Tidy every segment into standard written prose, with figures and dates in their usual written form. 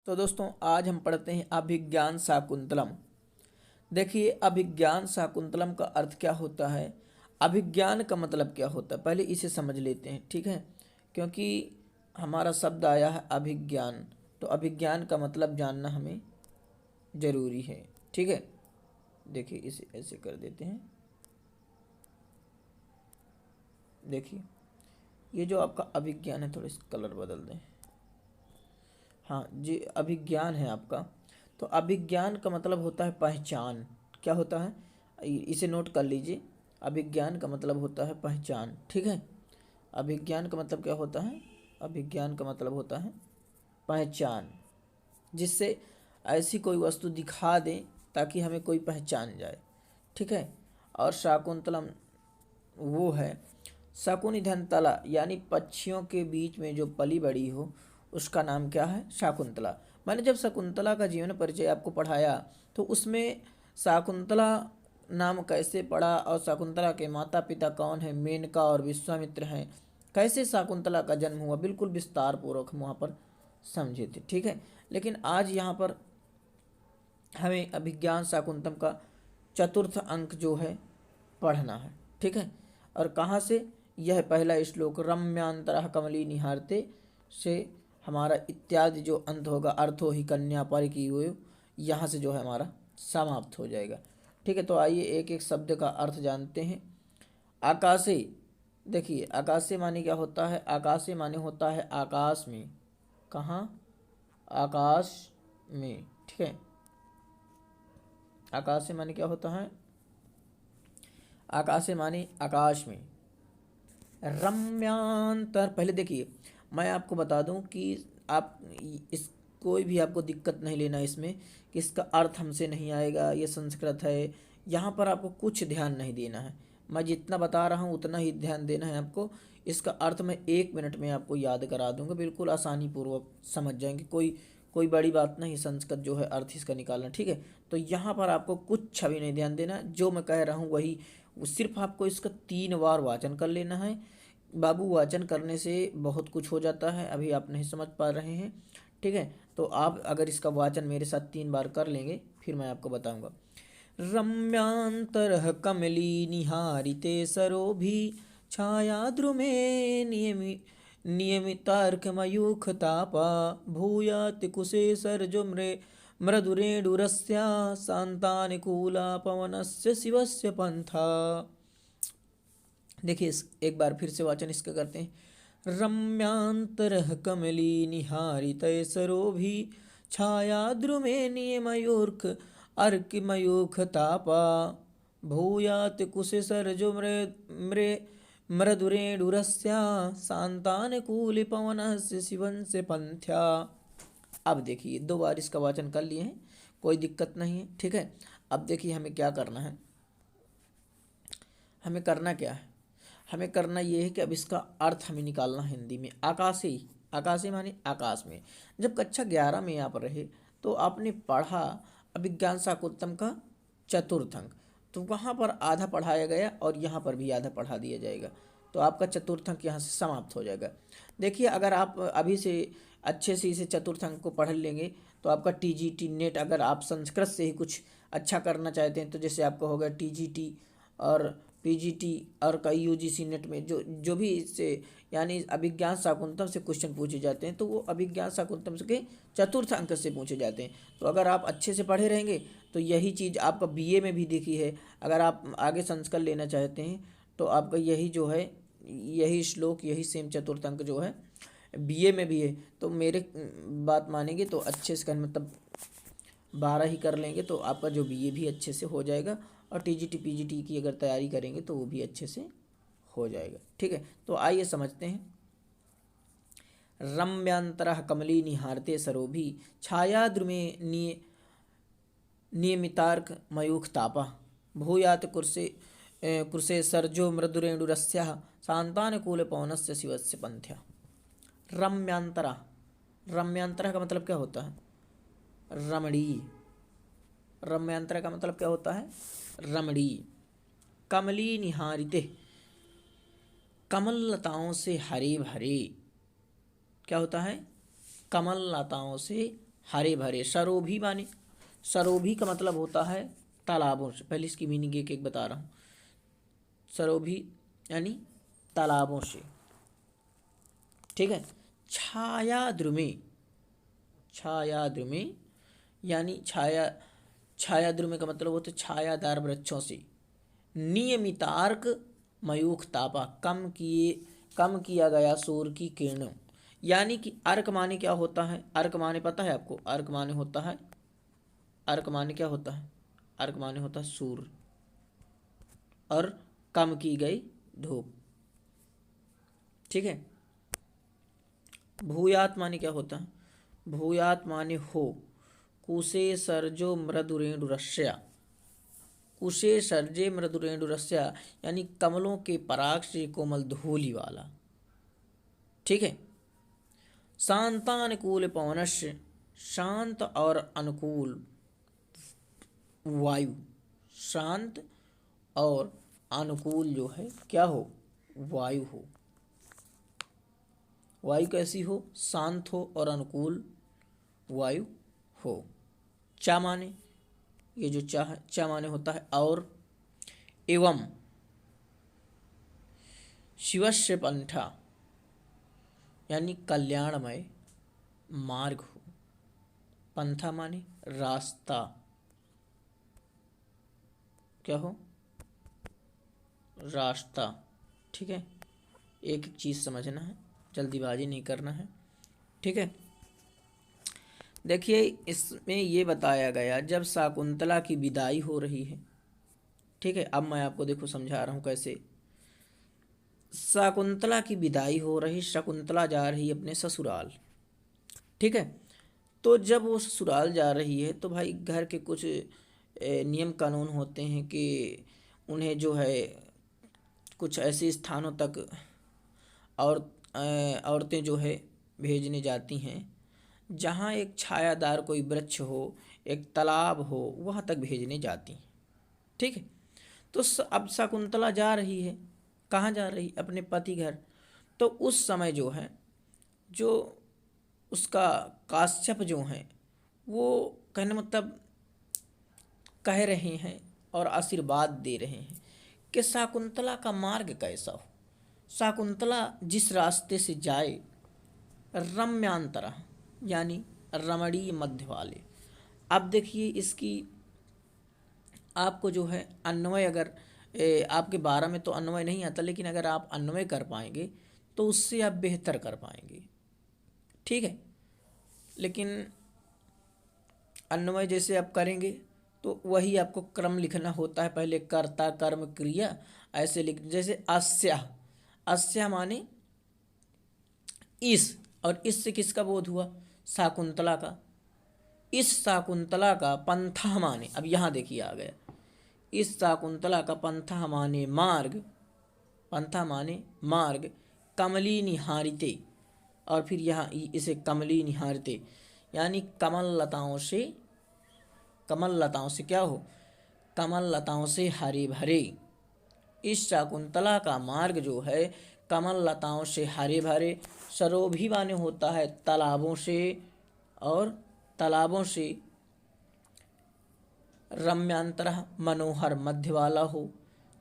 तो दोस्तों आज हम पढ़ते हैं अभिज्ञान शाकुंतलम। देखिए अभिज्ञान शाकुंतलम का अर्थ क्या होता है, अभिज्ञान का मतलब क्या होता है, पहले इसे समझ लेते हैं। ठीक है, क्योंकि हमारा शब्द आया है अभिज्ञान, तो अभिज्ञान का मतलब जानना हमें ज़रूरी है। ठीक है, देखिए इसे ऐसे कर देते हैं। देखिए ये जो आपका अभिज्ञान है, थोड़ा इस कलर बदल दें। हाँ जी, अभिज्ञान है आपका। तो अभिज्ञान का मतलब होता है पहचान। क्या होता है, इसे नोट कर लीजिए। अभिज्ञान का मतलब होता है पहचान। ठीक है, अभिज्ञान का मतलब क्या होता है, अभिज्ञान का मतलब होता है पहचान, जिससे ऐसी कोई वस्तु दिखा दें ताकि हमें कोई पहचान जाए। ठीक है, और शाकुंतलम वो है, शकुनि धन तला यानी पक्षियों के बीच में जो पली बड़ी हो उसका नाम क्या है, शाकुंतला। मैंने जब शकुंतला का जीवन परिचय आपको पढ़ाया तो उसमें शाकुंतला नाम कैसे पड़ा और शकुंतला के माता पिता कौन है, मेनका और विश्वामित्र हैं, कैसे शकुंतला का जन्म हुआ, बिल्कुल विस्तार पूर्वक हम वहाँ पर समझे थे। ठीक है, लेकिन आज यहाँ पर हमें अभिज्ञान शाकुंतलम का चतुर्थ अंक जो है पढ़ना है। ठीक है, और कहाँ से, यह पहला श्लोक रम्यांतरः कमली निहारते से हमारा इत्यादि जो अंत होगा, अर्थो ही कन्या पर की हुए, यहाँ से जो है हमारा समाप्त हो जाएगा। ठीक है, तो आइए एक एक शब्द का अर्थ जानते हैं। आकाशे, देखिए आकाशे माने क्या होता है, आकाशे माने होता है आकाश में। कहाँ, आकाश में। ठीक है, आकाश से माने क्या होता है, आकाश से माने आकाश में। रम्यांतर, पहले देखिए मैं आपको बता दूं कि आप इस कोई भी आपको दिक्कत नहीं लेना इसमें कि इसका अर्थ हमसे नहीं आएगा, ये संस्कृत है, यहाँ पर आपको कुछ ध्यान नहीं देना है। मैं जितना बता रहा हूँ उतना ही ध्यान देना है आपको। इसका अर्थ मैं 1 मिनट में आपको याद करा दूंगा, बिल्कुल आसानी पूर्वक समझ जाएंगे। कोई बड़ी बात नहीं, संस्कृत जो है अर्थ इसका निकालना। ठीक है, तो यहाँ पर आपको कुछ छवि नहीं ध्यान देना, जो मैं कह रहा हूँ वही, सिर्फ आपको इसका 3 बार वाचन कर लेना है। बाबू वाचन करने से बहुत कुछ हो जाता है, अभी आप नहीं समझ पा रहे हैं। ठीक है, तो आप अगर इसका वाचन मेरे साथ 3 बार कर लेंगे फिर मैं आपको बताऊंगा। रम्यांतर कमली निहारिते सरोभि छायाद्रुमे नियमि नियमितार्कमयूखतापा भूयाति कुशे सरजो मृदुरेणुरस्या शान्तानुकूला पवनस्य शिवस्य पंथा। देखिए एक बार फिर से वाचन इसका करते हैं। रम्यांतरः कमली निहारित सरोभि छायाद्रुमे नियमयूर्क अर्किमयूखतापा भूयात् कुशसरजो मृ मृदुरेणुरस्या शान्तानुकूली पवनस्य शिवस्य पंथ्या। अब देखिए 2 बार इसका वाचन कर लिए हैं, कोई दिक्कत नहीं है। ठीक है, अब देखिए हमें क्या करना है, हमें करना क्या है, हमें करना ये है कि अब इसका अर्थ हमें निकालना है हिंदी में। आकाशी, आकाशी माने आकाश में। जब कक्षा 11 में आप रहे तो आपने पढ़ा अभिज्ञान शाकुंतलम का चतुर्थ अंक, तो वहाँ पर आधा पढ़ाया गया और यहाँ पर भी आधा पढ़ा दिया जाएगा, तो आपका चतुर्थ अंक यहाँ से समाप्त हो जाएगा। देखिए अगर आप अभी से अच्छे से इसे चतुर्थ अंक को पढ़ लेंगे तो आपका टीजीटी नेट, अगर आप संस्कृत से ही कुछ अच्छा करना चाहते हैं तो जैसे आपका होगा टीजीटी और पीजीटी और कई यूजीसी नेट में जो भी इससे यानी अभिज्ञान शाकुंतलम से क्वेश्चन पूछे जाते हैं तो वो अभिज्ञान शाकुंतलम के चतुर्थ अंक से पूछे जाते हैं। तो अगर आप अच्छे से पढ़े रहेंगे तो यही चीज़ आपका बीए में भी दिखी है। अगर आप आगे संस्कृत लेना चाहते हैं तो आपका यही जो है, यही श्लोक, यही सेम चतुर्थ अंक जो है बीए में भी है। तो मेरे बात मानेंगे तो अच्छे से मतलब 12 ही कर लेंगे तो आपका जो बीए भी अच्छे से हो जाएगा, और टीजीटी पीजीटी की अगर तैयारी करेंगे तो वो भी अच्छे से हो जाएगा। ठीक है, तो आइए समझते हैं। रम्यांतरः कमली निहारते सरोभि छायाद्रुमे नियमितार्क मयूख तापः भूयात कुर्से सर्जो मृदुरेणुरस्याः शान्तानुकूल पवनस्य शिवस्य पंथ्या। रम्यांतरा, रम्यांतरा का मतलब क्या होता है, रमणीय। रम्यांतरा का मतलब क्या होता है, रमणीय। कमली निहारिते, कमल लताओं से हरे भरे, क्या होता है, कमल लताओं से हरे भरे। सरोभी माने, सरोभी का मतलब होता है तालाबों से। पहले इसकी मीनिंग एक एक बता रहा हूँ। सरोभी यानी तालाबों से, ठीक है। छाया द्रुमे, छाया द्रुमे यानी छाया, छाया द्रुमे का मतलब होता है छायादार वृक्षों से। नियमितार्क मयूख तापा, कम किया गया सूर्य की किरणों। यानी कि अर्क माने क्या होता है? अर्क माने पता है आपको? अर्क माने होता है, अर्क माने क्या होता है? अर्क माने होता है सूर्य, और कम की गई धूप, ठीक है। भूयात माने क्या होता है? भूयात माने हो। कुशे सर्जो मृदुरेणुरस्या, कुशे सर्जे मृदुरेणुरस्या यानी कमलों के पराग से कोमल धूलि वाला, ठीक है। शांतानुकूल पवनस्य, शांत और अनुकूल वायु, शांत और अनुकूल जो है क्या हो? वायु हो। वायु कैसी हो? शांत हो और अनुकूल वायु हो। चा माने, ये जो चा है, चा माने होता है और, एवं शिवस्य पंथा यानी कल्याणमय मार्ग हो। पंथा माने रास्ता, क्या हो? रास्ता, ठीक है। एक एक चीज़ समझना है, जल्दीबाजी नहीं करना है, ठीक है। देखिए इसमें ये बताया गया जब शकुंतला की विदाई हो रही है, ठीक है। अब मैं आपको देखो समझा रहा हूँ कैसे। शकुंतला की विदाई हो रही, शकुंतला जा रही अपने ससुराल, ठीक है। तो जब वो ससुराल जा रही है तो भाई घर के कुछ नियम कानून होते हैं कि उन्हें जो है कुछ ऐसे स्थानों तक और औरतें जो है भेजने जाती हैं जहाँ एक छायादार कोई वृक्ष हो, एक तालाब हो, वहाँ तक भेजने जाती हैं, ठीक है। तो अब शकुंतला जा रही है, कहाँ जा रही? अपने पति घर। तो उस समय जो है, जो उसका काश्यप जो हैं वो कहने मतलब कह रहे हैं और आशीर्वाद दे रहे हैं कि शकुंतला का मार्ग कैसा हो। शकुंतला जिस रास्ते से जाए, रम्यांतरा यानी रमणीय मध्य वाले। अब देखिए इसकी आपको जो है अन्वय, अगर आपके 12 में तो अन्वय नहीं आता, लेकिन अगर आप अन्वय कर पाएंगे तो उससे आप बेहतर कर पाएंगे, ठीक है। लेकिन अन्वय जैसे आप करेंगे तो वही आपको क्रम लिखना होता है, पहले कर्ता कर्म क्रिया ऐसे लिख, जैसे अस्या, अस्या माने इस, और इससे किसका बोध हुआ? शाकुंतला का। इस शाकुंतला का पंथा माने, अब यहाँ देखिए आ गया, इस शाकुंतला का पंथा माने मार्ग, पंथा माने मार्ग, कमली निहारिते, और फिर यहाँ इसे कमली निहारते यानी कमल लताओं से, कमल लताओं से क्या हो? कमल लताओं से हरे भरे। इस शाकुंतला का मार्ग जो है कमल लताओं से हरे भरे, सरोभी माने होता है तालाबों से, और तालाबों से रम्यांतर मनोहर मध्य वाला हो।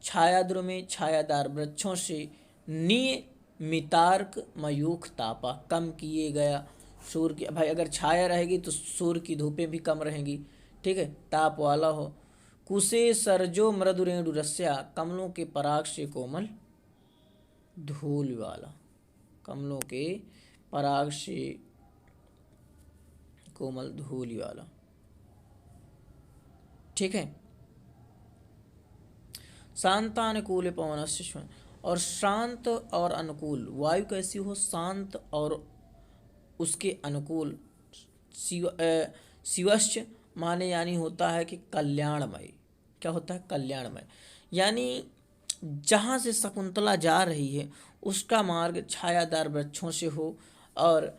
छायाद्र में छायादार वृक्षों से, नियमितार्क मयूख तापा, कम किए गया सूर्य की, भाई अगर छाया रहेगी तो सूर्य की धूपें भी कम रहेंगी, ठीक है, ताप वाला हो। कुशे सरजो मृदुरेणु रस्या, कमलों के पराग से कोमल धूल वाला, कमलों के पराग से कोमल धूल वाला, ठीक है। शांतानुकूल पवन, और शांत और अनुकूल वायु कैसी हो? शांत और उसके अनुकूल। शिवश्च माने यानी होता है कि कल्याणमय, क्या होता है? कल्याणमय, यानी जहाँ से शकुंतला जा रही है उसका मार्ग छायादार वृक्षों से हो, और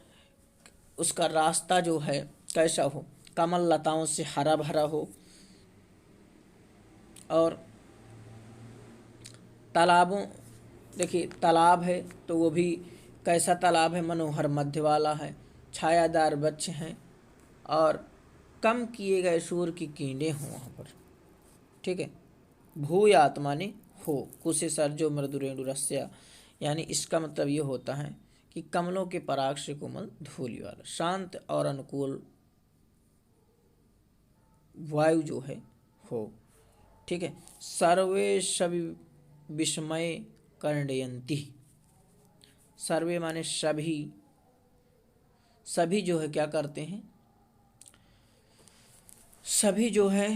उसका रास्ता जो है कैसा हो? कमल लताओं से हरा भरा हो, और तालाबों, देखिए तालाब है तो वो भी कैसा तालाब है? मनोहर मध्य वाला है, छायादार वृक्ष हैं, और कम किए गए सूर्य की किरणें हों वहाँ पर, ठीक है। भूयात माने हो, कुशे सर्जो मृदुरेणु रस्या, यानी इसका मतलब ये होता है कि कमलों के पराग से कोमल धूलि वाला, शांत और अनुकूल वायु जो है हो, ठीक है। सर्वे सभी विस्मय कर्णयंती, सर्वे माने सभी, सभी जो है क्या करते हैं, सभी जो है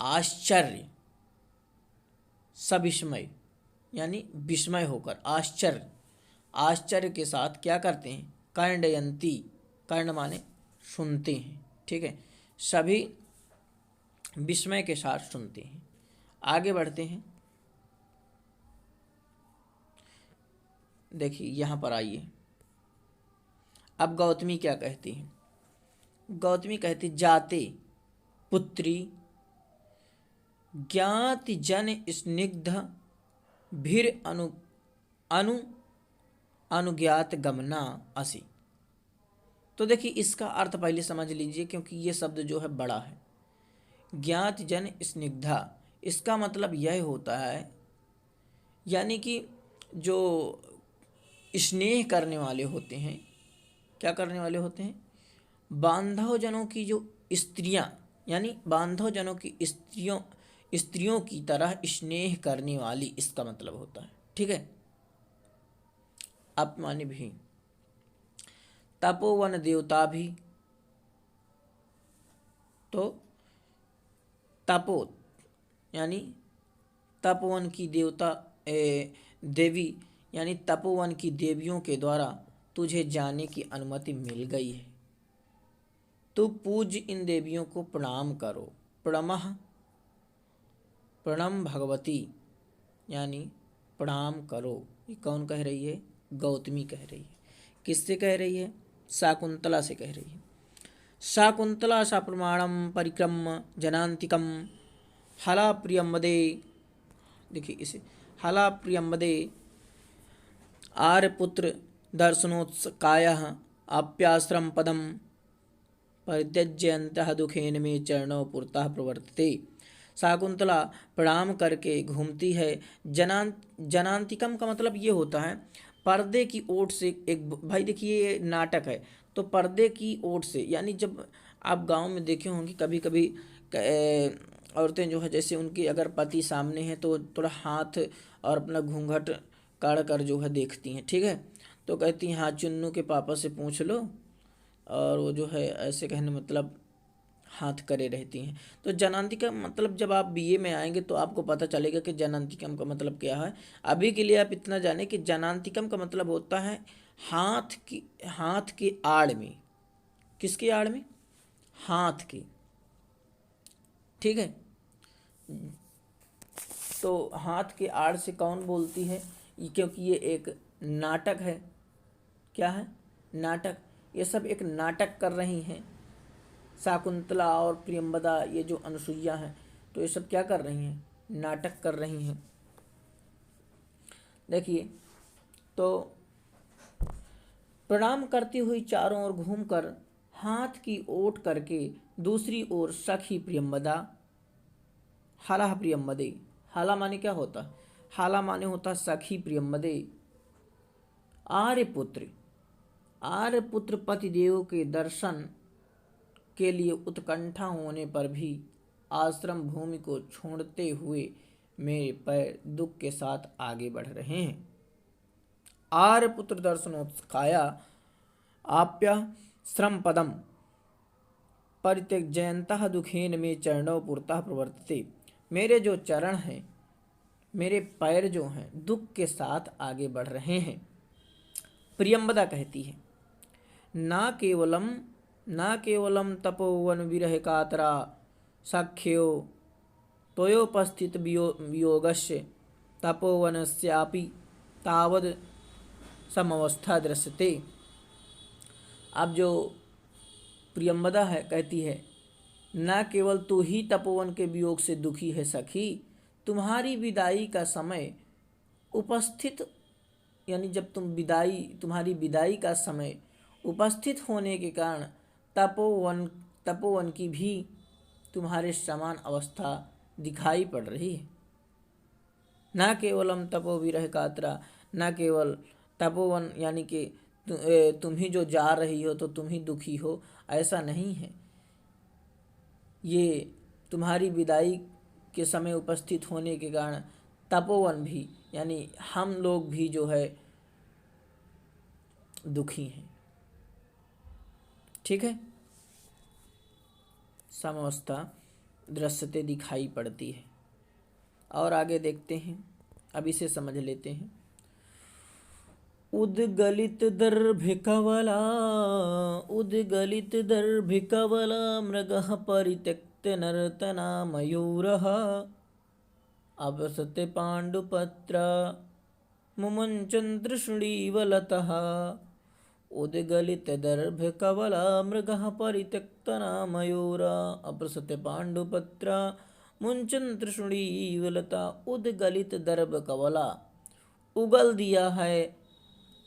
आश्चर्य, सविस्मय यानी विस्मय होकर, आश्चर्य, आश्चर्य के साथ क्या करते हैं, कर्णयंती, कर्ण माने सुनते हैं, ठीक है। सभी विस्मय के साथ सुनते हैं। आगे बढ़ते हैं, देखिए यहाँ पर आइए। अब गौतमी क्या कहती हैं, गौतमी कहती जाते पुत्री ज्ञात जन स्निग्ध भीर अनु अनु अनुज्ञात गमना असी। तो देखिए इसका अर्थ पहले समझ लीजिए, क्योंकि ये शब्द जो है बड़ा है। ज्ञात जन स्निग्धा, इसका मतलब यह होता है, यानी कि जो स्नेह करने वाले होते हैं, क्या करने वाले होते हैं, बांधव जनों की जो स्त्रियां, यानी बांधव जनों की स्त्रियों की तरह स्नेह करने वाली, इसका मतलब होता है, ठीक है। अब माने भी तपोवन देवता भी, तो तपो यानी तपोवन की देवता देवी, यानी तपोवन की देवियों के द्वारा तुझे जाने की अनुमति मिल गई है। तू पूज्य इन देवियों को प्रणाम करो। प्रणमः, प्रणम भगवती, यानी प्रणाम करो। ये कौन कह रही है, गौतमी कह रही है। किससे कह रही है, शाकुंतला से कह रही है। शाकुंतला सा प्रमाणम परिक्रम जनांतिकम हला प्रियमदे, देखिए इसे, हला प्रियमदे आर्यपुत्र दर्शनोत्सकाय आप्याश्रम पदम परित्यज्यन्तः दुखेन मे चरणों पुरतः प्रवर्तते। शाकुंतला प्रणाम करके घूमती है। जनांतिकम का मतलब ये होता है पर्दे की ओट से, एक भाई देखिए ये नाटक है, तो पर्दे की ओट से, यानी जब आप गांव में देखे होंगे कभी कभी औरतें जो है, जैसे उनके अगर पति सामने हैं तो थोड़ा हाथ और अपना घूंघट काढ़ कर जो है देखती हैं, ठीक है। तो कहती हैं हाँ चुन्नू के पापा से पूछ लो, और वो जो है ऐसे कहने मतलब हाथ करे रहती हैं। तो जनांतिका मतलब जब आप बीए में आएंगे तो आपको पता चलेगा कि जनांतिकम का मतलब क्या है। अभी के लिए आप इतना जाने कि जनांतिकम का मतलब होता है हाथ की आड़ में। किसकी आड़ में, हाथ की, ठीक है। तो हाथ के आड़ से कौन बोलती है, क्योंकि ये एक नाटक है। क्या है, नाटक। ये सब एक नाटक कर रही हैं, शाकुंतला और प्रियंवदा, ये जो अनुसुईया हैं, तो ये सब क्या कर रही हैं, नाटक कर रही हैं। देखिए तो प्रणाम करती हुई चारों ओर घूमकर हाथ की ओट करके दूसरी ओर सखी प्रियंवदा, हाला प्रियंवदे, हाला माने क्या होता, हाला माने होता सखी प्रियंवदे, आर्यपुत्र, आर्यपुत्र पतिदेव के दर्शन के लिए उत्कंठा होने पर भी आश्रम भूमि को छोड़ते हुए मेरे पैर दुख के साथ आगे बढ़ रहे हैं। आर्यपुत्र दर्शनोत्सकाया आप्य श्रम पदम परित्यज्यन्तः दुखेन में चरणों पुरतः प्रवर्तते। मेरे जो चरण हैं, मेरे पैर जो हैं, दुख के साथ आगे बढ़ रहे हैं। प्रियंवदा कहती है ना केवलम तपोवन विरह कातरा सख्यो त्वयोपस्थित वियोगस्य तपोवनस्यापि तावद समवस्था दृश्यते। अब जो प्रियंवदा है कहती है, न केवल तू ही तपोवन के वियोग से दुखी है सखी, तुम्हारी विदाई का समय उपस्थित, यानी जब तुम्हारी विदाई का समय उपस्थित होने के कारण तपोवन तपोवन की भी तुम्हारे समान अवस्था दिखाई पड़ रही है। न केवलम तपो विरह कातरा, न केवल तपोवन यानी कि तुम ही जो जा रही हो तो तुम ही दुखी हो, ऐसा नहीं है। ये तुम्हारी विदाई के समय उपस्थित होने के कारण तपोवन भी यानी हम लोग भी जो है दुखी हैं। ठीक है, समवस्था दृश्यते दिखाई पड़ती है। और आगे देखते हैं, अब इसे समझ लेते हैं। उद्गलित दर्भिकवला, उद्गलित दर्भिकवला मृगः परित्यक्त नर्तना मयूरः अपसते पाण्डुपत्र मुमुञ्चन् तृष्णीवलतः। उद्गलित दर्भिकवला मृगः परित्यक्तना मयूरा अपसते पाण्डुपत्र मुञ्चन् तृष्णीवलता। उद्गलित दर्भिकवला, उगल दिया है,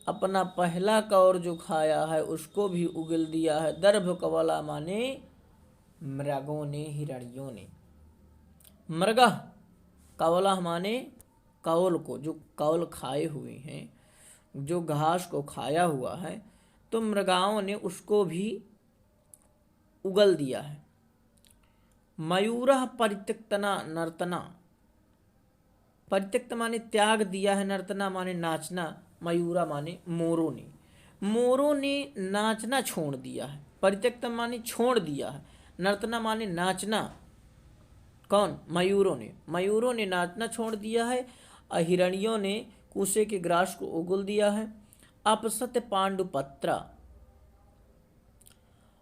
अपना पहला कौर जो खाया है उसको भी उगल दिया है। दर्भिकवला माने मृगों ने, हिरणियों ने। मृगः कवला माने कौल को, जो कौल खाए हुए हैं, जो घास को खाया हुआ है, तो मृगाओं ने उसको भी उगल दिया है। मयूरः परित्यक्तना नर्तना, परित्यक्त माने त्याग दिया है, नर्तना माने नाचना, मयूरा माने मोरों ने। मोरों ने नाचना छोड़ दिया है। परित्यक्त माने छोड़ दिया है, नर्तना माने नाचना। कौन? मयूरों ने। मयूरों ने नाचना छोड़ दिया है। हिरणियों ने कूसे के ग्रास को उगल दिया है। अपसत पांडुपत्रा,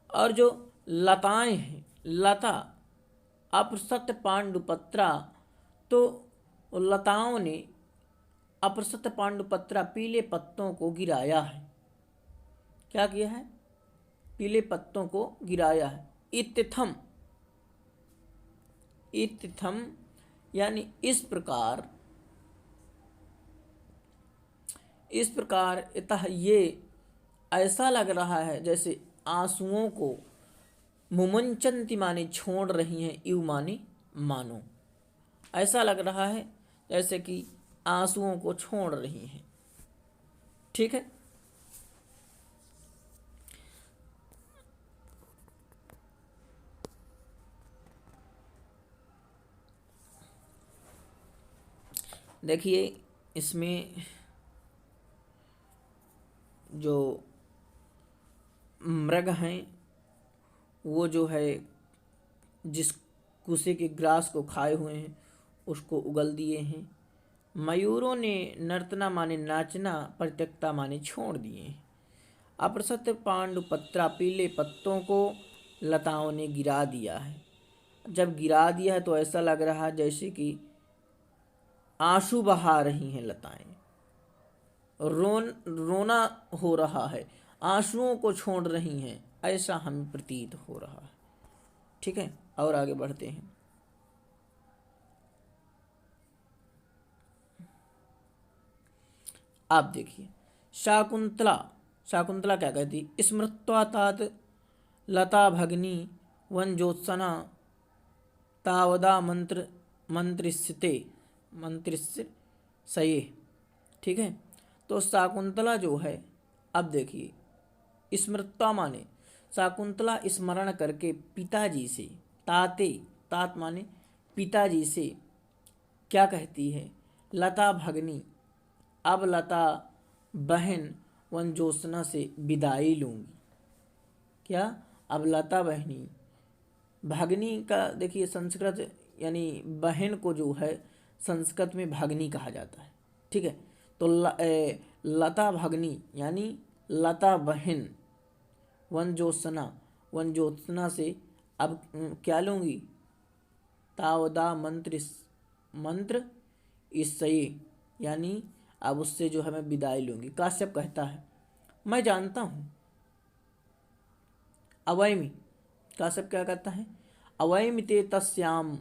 और जो लताएं हैं, लता, अपसत पांडुपत्रा, तो लताओं ने अपसत पांडुपत्रा, पीले पत्तों को गिराया है। क्या किया है? पीले पत्तों को गिराया है। इत्थम, इत्थम यानी इस प्रकार, इस प्रकार, इतः ये ऐसा लग रहा है जैसे आंसुओं को मुमुंचन्ति माने छोड़ रही हैं, इव माने मानो। ऐसा लग रहा है जैसे कि आंसुओं को छोड़ रही हैं। ठीक है, देखिए इसमें जो मृग हैं वो जो है जिस कुसे के ग्रास को खाए हुए हैं उसको उगल दिए हैं। मयूरों ने नर्तना माने नाचना, परित्यक्ता माने छोड़ दिए हैं। अपसत पांडुपत्रा, पीले पत्तों को लताओं ने गिरा दिया है। जब गिरा दिया है तो ऐसा लग रहा है जैसे कि आंसू बहा रही हैं लताएं, रोना हो रहा है, आंसुओं को छोड़ रही हैं, ऐसा हमें प्रतीत हो रहा है। ठीक है, और आगे बढ़ते हैं। आप देखिए, शाकुंतला, शाकुंतला क्या कहती? स्मृत्वा तात लता भगनी वनजोत्सना तावदा मंत्र मंत्रिस्यते मंत्रिस्य सये। ठीक है, तो शाकुंतला जो है, अब देखिए स्मृत्वा माने शाकुंतला स्मरण करके पिताजी से, ताते, तात माने पिताजी से क्या कहती है? लता भगनी, अब लता बहन वनजोत्सना से विदाई लूँगी। क्या? अब लता बहनी, भगनी का देखिए संस्कृत यानी बहन को जो है संस्कृत में भगनी कहा जाता है। ठीक है, तो लता भगनी यानी लता बहन, वनजोत्सना, वनजोत्सना से अब क्या लूँगी? तावदा मंत्र इससे, यानी अब उससे जो है मैं विदाई लूँगी। काश्यप कहता है मैं जानता हूँ। अवैमि, काश्यप क्या कहता है? अवैमिते तस्याम,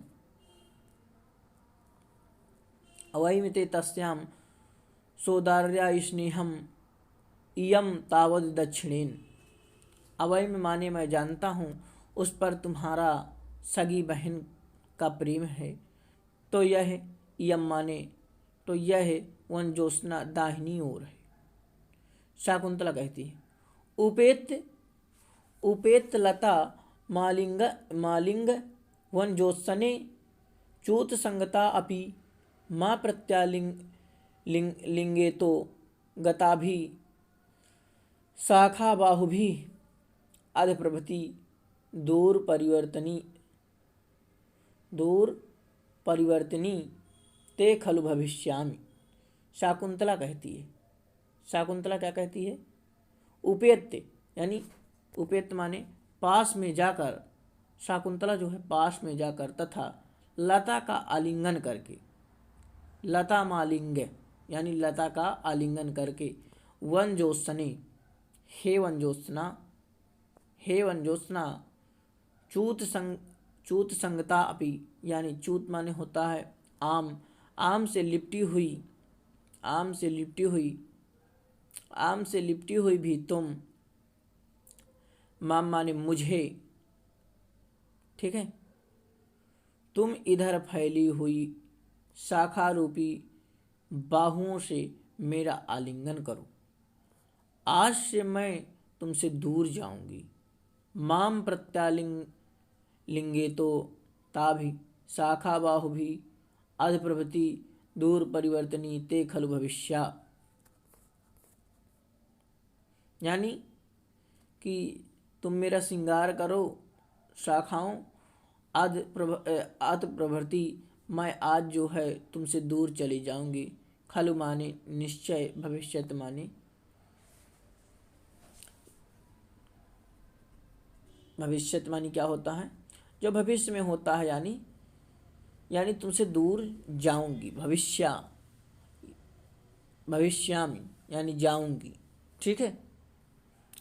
अवैमिते तस्याम सौदार्या स्नेहम इयम तावद दक्षिणेन। अवयम माने मैं जानता हूँ उस पर तुम्हारा सगी बहन का प्रेम है। तो यह यम माने तो यह वन ज्योत्सना दाहिनी ओर है। शाकुंतला कहती है उपेत उपेत लता मालिंग मालिंग वन ज्योत्सने च्यूत संगता अपि माँ प्रत्यालिंग लिंगे तो गता भी शाखा बाहुभी अध प्रभृति दूर परिवर्तनी ते खलु भविष्यामि। शाकुंतला कहती है, शाकुंतला क्या कहती है? उपेत्य यानी उपेत्य माने पास में जाकर, शाकुंतला जो है पास में जाकर तथा लता का आलिंगन करके, लता मालिंग यानी लता का आलिंगन करके वन ज्योत्सने हे वन ज्योत्सना, हे वन ज्योत्सना चूत संगता अपि यानी चूत माने होता है आम, आम से लिपटी हुई, आम से लिपटी हुई, आम से लिपटी हुई भी तुम, माम माने मुझे, ठीक है, तुम इधर फैली हुई शाखा रूपी बाहुओं से मेरा आलिंगन करो। आज से मैं तुमसे दूर जाऊंगी। माम प्रत्यालिंगे तो ताभि शाखा बाहु भी अध प्रभृति दूर परिवर्तनी ते खलु भविष्या। यानी कि तुम मेरा श्रृंगार करो शाखाओं अध प्रभृति, मैं आज जो है तुमसे दूर चली जाऊंगी। खलु माने निश्चय, भविष्यत माने भविष्यत मानी क्या होता है? जो भविष्य में होता है, यानी तुमसे दूर जाऊंगी। भविष्यामि यानी जाऊंगी, ठीक है।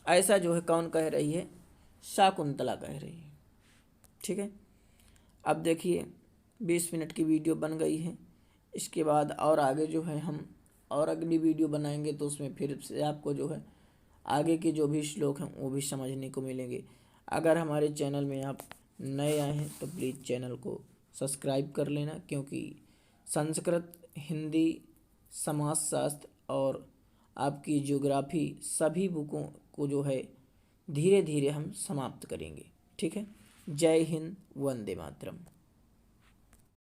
ऐसा जो है कौन कह रही है? शाकुंतला कह रही है, ठीक है। अब देखिए 20 मिनट की वीडियो बन गई है। इसके बाद और आगे जो है हम और अगली वीडियो बनाएंगे तो उसमें फिर से आपको जो है आगे के जो भी श्लोक हैं वो भी समझने को मिलेंगे। अगर हमारे चैनल में आप नए आए हैं तो प्लीज़ चैनल को सब्सक्राइब कर लेना, क्योंकि संस्कृत, हिंदी, समाजशास्त्र और आपकी ज्योग्राफी सभी बुकों को जो है धीरे धीरे हम समाप्त करेंगे, ठीक है। जय हिंद, वंदे मातरम।